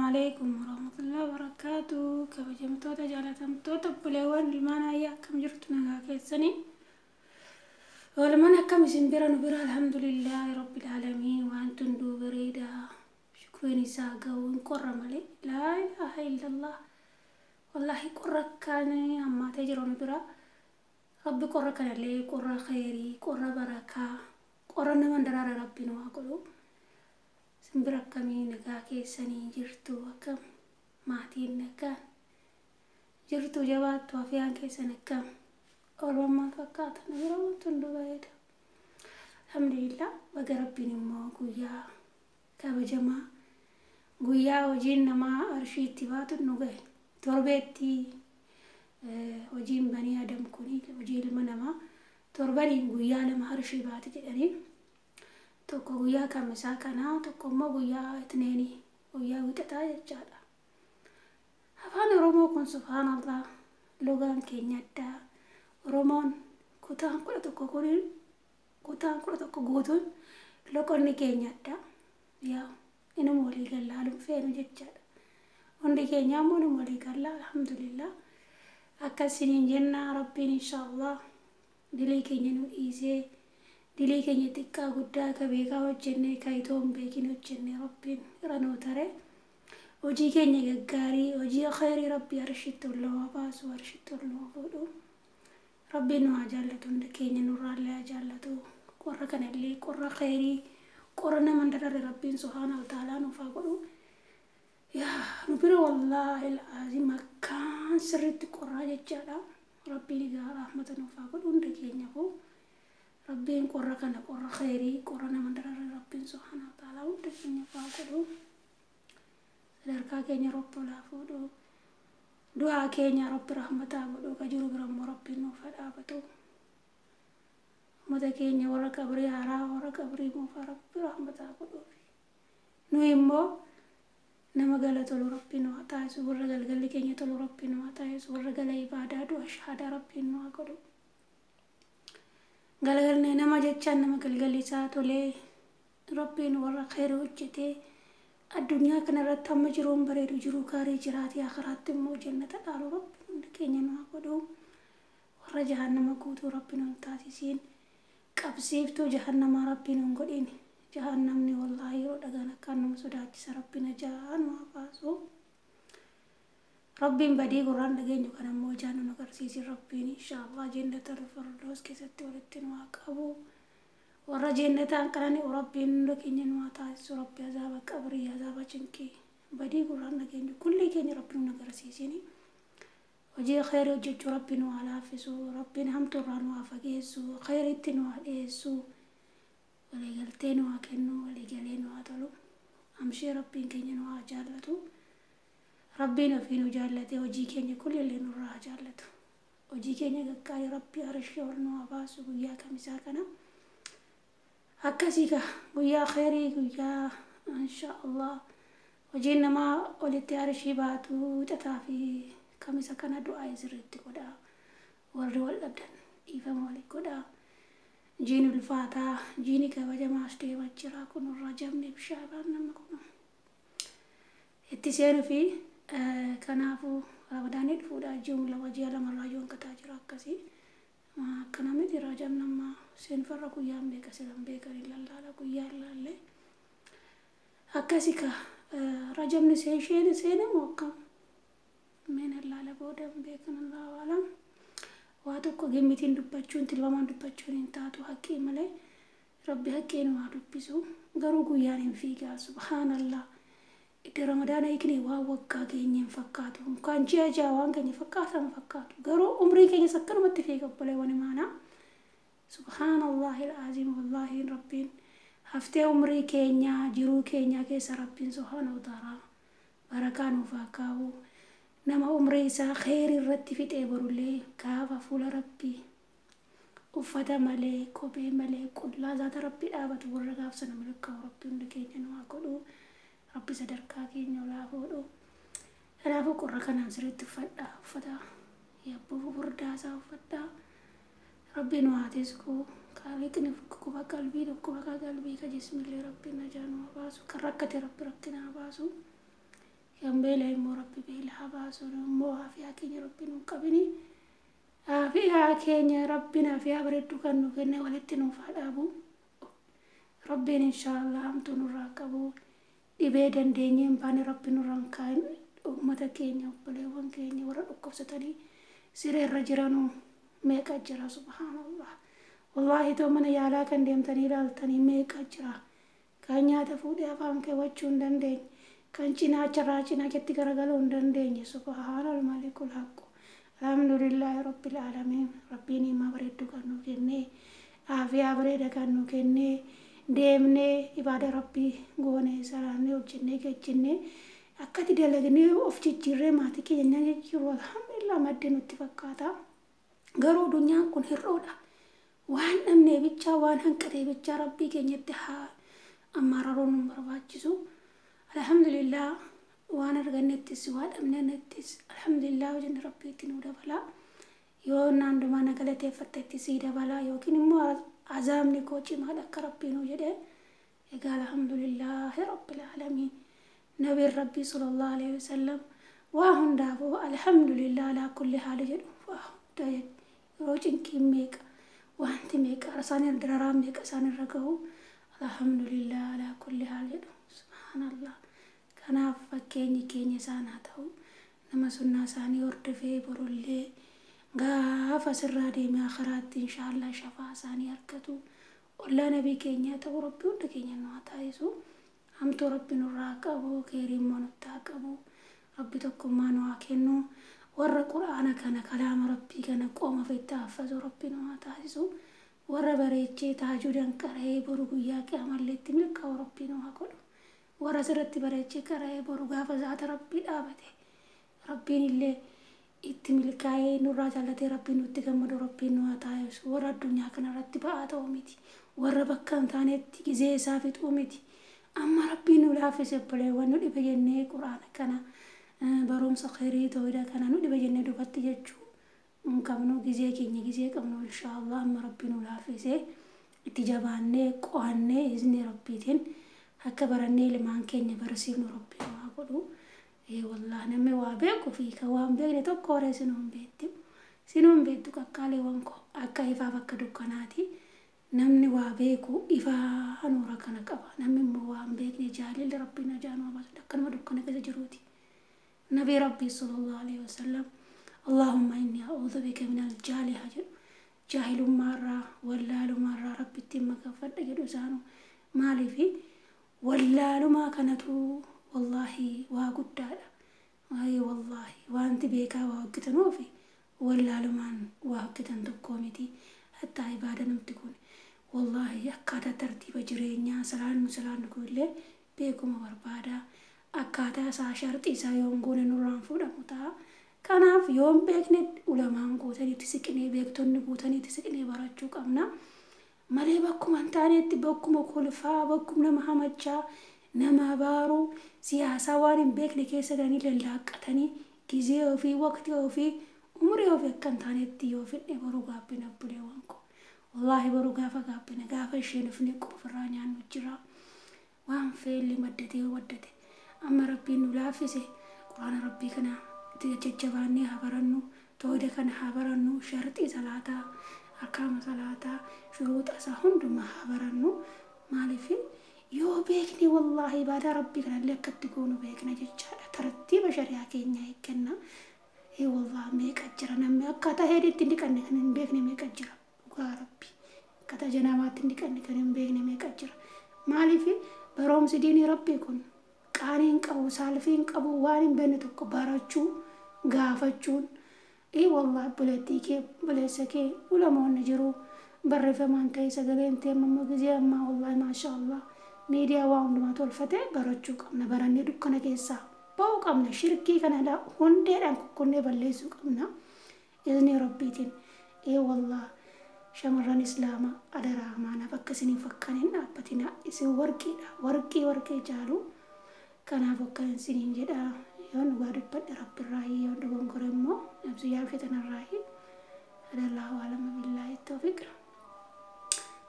عليكم ورحمة الله وبركاته. كبجمتوتا جالتمتوتا بليوان المانا يا كم جرتنا كيسني ولمن كم سنبرا نبرا الحمد لله رب العالمين وأنتم دو بريدا شكرني ساقا ونقر ملي لا إله إلا الله والله قرك كان أما تجرون برا ربي قرك لي قر خيري قر بركة قرنا من درار ربنا وقلو سنبرا كمي نكا كيسني جرتو وكم معتين نكا جرتو جوات وفيان كيسن كم أول ما فكرت نبرا وانتندو بعيدا الحمد لله بقى ربي نمو قويا كبجما قويا وجين نما أرشيد تبات النجاي تربيتي وجين بني آدم كوني وجين المنما تربني قويا لما أرشيد بات جدني tokko guyyaa kamisaa kanaa tokko immoo guyyaa itneeni guyyaa wixataa jechaadha. Afaan Oromoo kun subhaanallah logaan keenya addaa. Oromoon kutaan 11 kuniin kutaan 11 guutuun loqonni keenya addaa. Yaa inuma walii gallaaluun feenu jechaadha. Hundi keenya ammoo inuma walii gallaa alhamdulillah. Akkasiniin jennaa rabbiin inshaallah dilee keenya nu dhiisee dilee keenya xiqqaa guddaa ka beekaa hojjennee ka itoo hin beekin hojjennee rabbiin iranuu tare hojii keenya gaggaarii hojii khayrii rabbii arshitti olloo baasu arshitti olloo fuudhu rabbiin nu haa jaallatu hunda keenya nurraallee haa jaallatu qorra kanallee qorra khayrii qorra nama darare rabbiin subhaanahu wa ta'aalaa nuuf haa godhu yaa nu bira wallaahi al-aziim akkaan sirriitti qorraa jechaadha rabbiin egaa rahmata nuuf haa godhu hunda keenyaafuu ربين قرّ كنا قرّ خيري قرّ نمن درر ربين سبحانه وتعالى ودفني فاقدو دركا كيني رب لا فودو دعاء كيني رب رحمة عبدو كجرو برم ربين وفدا عبدو مدى كيني ورق أبري عرا ورق أبري مفرق برحمة عبدو نويمو نما قالت له ربين وعطايس ورقل قال لي كيني تلو ربين وعطايس ورقل عبادات وأشهد ربين وعقدو galgalne nama jechaan nama galgalisaa tolee rabbiin warra khayrii hojjete addunyaa kana irratti amma jiruun bareedu jiru gaarii jiraatee akhiraatti immoo jannata dhaalu rabbiin hundi keenya nu haa godhu warra jahannama guutuu rabbiin nu taasisiin qabsiiftuu jahannamaa rabbiin nu godhin jahannamni wallaahi yeroo dhagaan akkaan nama sodaachisa rabbiin ajaa nu haa baasu ربين بدي قرآن لجينو كنا موجانو نكرسيسي ربين إن شاء الله جنة الفردوس كستي ولتين واقبو ورا جنة أنكراني وربين لكيني نواتاس ربي عذاب قبري عذاب جنكي بدي قرآن لجينو كل كيني ربين نكرسيسيني وجي خير وجج ربين وعلافسو ربين هم تران وافقيسو خير التين وعليسو وليقلتين وكنو وليقلين وعطلو أمشي ربين كيني نواجالتو ربنا فينو جالته وجي كيني كل اللي نورا جالته وجي كيني قاي ربي أرشي ورنو أباسو ويا كمساكنا هكذا ويا خيري ويا إن شاء الله وجينا ما ولدت أرشي باتو تتافي كمساكنا دعاء زرت كدا ورول أبدا إيفا مالك كدا جينو الفاتح جيني كوجما أشتي وجرا كنو رجمني بشعبان نمكنا اتسيرو في كنافو رمضان الفودا جملة وجيلا مراجون كتاجر أكسي ما كنا مدي راجم نما سنفر كويام بيك سلام بيك إلا الله كويا الله أكسي كا راجم نسين موكم من الله لبودم بيك الله عالم واتو كو جميتين دبچون تلومان دبچون انتاتو حكي ملي ربي حكي نوادو بيسو غرو كويا فيك سبحان الله إذا رمضان يكني وقع كيني فكاتو كان جاء وان كيني فكاتا فكاتو قالوا عمري كيني سكر متفيق بلا وانا معنا سبحان الله العظيم والله ربين هفتي عمري كينيا جرو كينيا كيس ربين سبحانه وتعالى بركانو فاكاو نما عمري سا خير الرد في تيبرو لي كافا فول ربي وفتا ملي كوبي ملي كل لا ذات ربي آبت ورقاف سنملكا وربي ونكينيا نواقلو ربي صدركا كينيو لا فودو أنا فوق ركنا نسرت فدا فدا يبو برداسا فدا ربي نواتيسكو كالكني فكو بقلبي دكو بقلبي كجسم اللي ربي نجانو باسو كركت ربي ركنا باسو كان بيلا إمو ربي بيلا حباسون إمو عافية كيني ربي نقبني عافية كيني ربنا عافية بردو كانو كنا ولتنو فالابو ربنا إن شاء الله أمتو نراقبو إبادن دينيم باني ربي نرانكاين أمتا كيني وبليوان كيني ورد أكبستاني سيري الرجرانو ميك أجرا سبحان الله والله تو من يالا كان ديمتني لالتني ميك أجرا كان ياتفودي أفهم كي وچون دندين kan cina ketti garagaluun dandeenye subhaanal malikul haqqu alhamdulillahi rabbil alamin rabbiin himaa bareeddu kan nu kenne aafiyaa bareeda kan nu kenne deemnee ibaada rabbii goonee salaannee hojjennee gajjennee akkati dalagnee of jijjiirree maatii keenya jijjiiruu alhamdulillah maddi nutti fakkaata garuu dunyaan kun hir'oodha waan dhabnee bichaa waan hanqatee bichaa rabbii keenyatti haa ammaararoon nu barbaachisu alhamdulillah وانا رغنت سواد امننت الحمدلله وجن ربي تنودا بلا يو ناندو ما نغلتي فتت سيدا بلا يو كن مو عزامني كوتشي ما دك ربي نو يده قال الحمد لله رب العالمين نبي ربي صلى الله عليه وسلم واهن دافو الحمد لله على كل حال يد واهن داي روجن كيميك وانت ميك ارسان درارام ميك اسان رغو الحمد لله على كل حال يد سبحان الله kanaaf fakkeenyi keenya isaan haa ta'u nama sunnaa isaanii hordofee borollee gaafa sirraa deemee akhiraatti inshaallah shafaa isaanii argatu ollaa nabii keenyaa ta'u rabbi hunda keenya nu haa taasisu hamtuu rabbi nurraa qabu keerii immoo nutti haa qabu rabbi tokkummaa nu haa kennu warra quraana kana kalaama rabbii kana qooma ofitti haffazu rabbi nu haa taasisu warra bareechee taajuudhaan qaree boru guyyaa qiyaamalleetti milkaa'u rabbi nu haa godhu warra sirratti bareechee qaree boru gaafa zaata rabbii dhaabate rabbiin illee itti milkaa'ee nurraa jaallatee rabbiin nutti gammadu rabbiin nu haa taasisu warra addunyaa kanarratti ba'aa ta'u miti warra bakka hin taanetti gizee isaa fixuu miti amma rabbiin nu laaffise obboleewwan nu dhibe jennee quraana kana barumsa khairii ta'uudha kana nu dhibe jennee dubbatti jechuu qabnu gizee keenya gizee qabnu inshaallah amma rabbiin nu laaffise itti jabaannee qo'annee izni rabbiitiin akka barannee ilmaan keenya barsiifnu rabbii waa godhu wallahi namni waa beeku fi ka waan beekne tokko hore sinuun beektu qaqqaalee wanko akka ifaaf akka dukkanaati namni waa beeku ifaa nuura kana qaba namni immoo waan beekne jaalilli rabbiin ajaanu abaasu akkanuma dukkana keessa jiruuti nabii rabbii sallallahu alaihi wasallam allahumma inni a'udhu bika min al-jahli jaahilummaa irraa wallaalummaa irraa rabbitti makafadha jedhu isaanu maaliifi wallaaluma kanatu wallahi waa guddaadha ay wallahi waanti beekaa waa hojjetanuufi wallaalumaan waa hojjetan tokko miti hatta ibaada namti kun wallahi akkaataa tartiiba jireenyaa salaannu kunillee beekuma barbaada akkaataa isaa sharxii isaa yoon goone nurraan fuudhamu ta'a kanaaf yoon beekne ulamaan guutaniitti siqnee beektonni guutaniitti siqnee barachuu qabna malee bakkuma taanetti bakkuma kolfaa bakkuma nama hamachaa nama baaru siyaasa waan hin beekne keessa galanii lallaaqatanii gizee ofii waqtii ofii umrii ofii akka taanetti yoo fidhe baruu gaabbina buleewwan ko wallahi baruu gaafa isheen ofne qofirraa nyaannu jira waan feelli maddate amma rabbiin nu laaffise quraana rabbii kana itti jajjabaannee haa barannu tooda kana haa barannu sharxii salaataa akkama salaataa shuruuxa isaa hundumaa haa barannu maaliif yoo beekne wallahi ibaada rabbii kanallee akkatti goonu beekna jechaadha tartiiba shari'aa keenya eegganna wallahi meeqa jira namni akkaataa heeditti hin dhiqanne kan hin beekne meeqa jira dhugaa rabbii akkaataa janaamaatti hin dhiqanne kan hin beekne meeqa jira maaliif baroomsi diinii rabbii kun qaaniin qabu saalfiin qabu waan hin beekne tokko barachuu gaafachuun والله بلدي كي بلسكي ولا ما نجرو برا فما انتي سجلين تيم ما جزيا ما والله ما شاء الله ميديا واوند ما تولفتة برجوك أمنا براني دكنا كيسا باوك أمنا شركي كنا لا هندي أنك كنا بلسوك أمنا إذن ربيتين والله شمران إسلام أدرا معنا فكسني فكانين أبتنا إسي وركي جالو كنا فكان سنين جدا يون وارد بد رب الرأي يون دعون كريمو نبزي يالفتنا الرأي هذا الله أعلم بالله التوفيق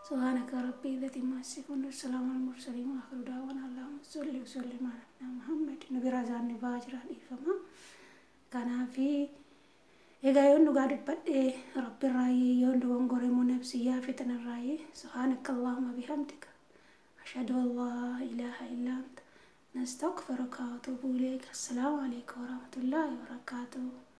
سبحانك ربي ذاتي ما السفن والسلام على المرسلين وآخر دعوانا اللهم صل وسلم على محمد نبي azaanni ba'aa jira dhiifama. Kanaafi egaa yoon dhugaa dubbadhe rabbi irraayi yoon dogongore immoo nabsiyyaa fitanarraayi subhaanakallahumma bihamdika ashhadu an laa ilaaha illa anta nastaghfiruka wa atuubu ilayk. Assalaamu alaykum wa rahmatullahi wa barakatuh.